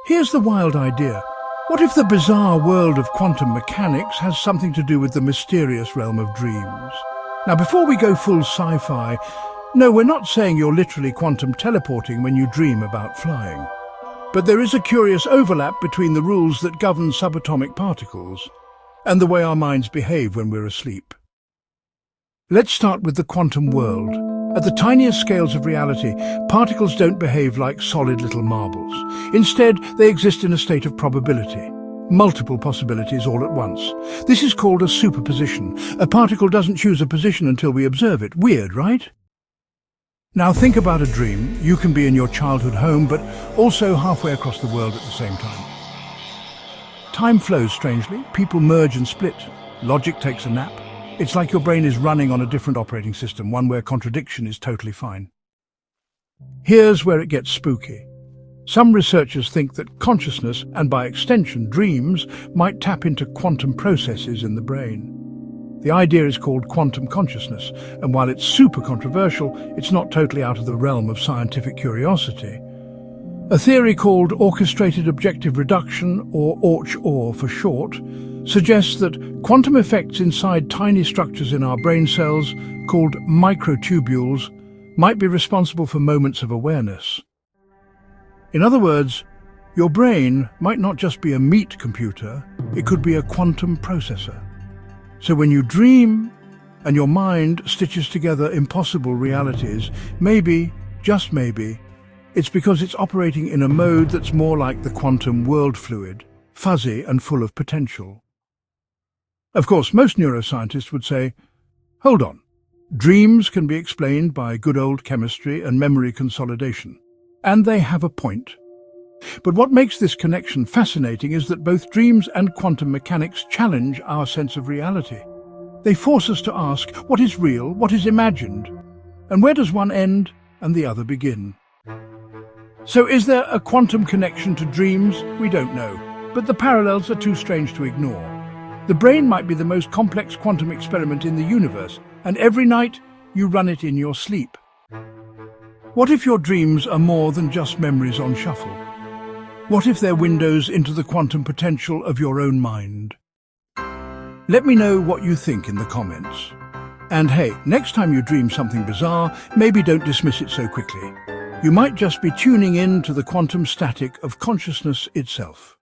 Here's the wild idea. What if the bizarre world of quantum mechanics has something to do with the mysterious realm of dreams? Now, before we go full sci-fi, no, we're not saying you're literally quantum teleporting when you dream about flying. But there is a curious overlap between the rules that govern subatomic particles and the way our minds behave when we're asleep. Let's start with the quantum world. At the tiniest scales of reality, particles don't behave like solid little marbles. Instead, they exist in a state of probability. Multiple possibilities all at once. This is called a superposition. A particle doesn't choose a position until we observe it. Weird, right? Now think about a dream. You can be in your childhood home, but also halfway across the world at the same time. Time flows strangely. People merge and split. Logic takes a nap. It's like your brain is running on a different operating system, one where contradiction is totally fine. Here's where it gets spooky. Some researchers think that consciousness, and by extension dreams, might tap into quantum processes in the brain. The idea is called quantum consciousness, and while it's super controversial, it's not totally out of the realm of scientific curiosity. A theory called orchestrated objective reduction, or Orch-OR for short, suggests that quantum effects inside tiny structures in our brain cells, called microtubules, might be responsible for moments of awareness. In other words, your brain might not just be a meat computer, it could be a quantum processor. So when you dream and your mind stitches together impossible realities, maybe, just maybe, it's because it's operating in a mode that's more like the quantum world fluid, fuzzy and full of potential. Of course, most neuroscientists would say, hold on, dreams can be explained by good old chemistry and memory consolidation. And they have a point. But what makes this connection fascinating is that both dreams and quantum mechanics challenge our sense of reality. They force us to ask, what is real, what is imagined, and where does one end and the other begin? So is there a quantum connection to dreams? We don't know, but the parallels are too strange to ignore. The brain might be the most complex quantum experiment in the universe, and every night you run it in your sleep. What if your dreams are more than just memories on shuffle? What if they're windows into the quantum potential of your own mind? Let me know what you think in the comments. And hey, next time you dream something bizarre, maybe don't dismiss it so quickly. You might just be tuning in to the quantum static of consciousness itself.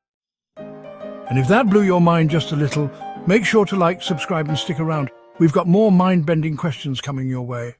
And if that blew your mind just a little, make sure to like, subscribe and stick around. We've got more mind-bending questions coming your way.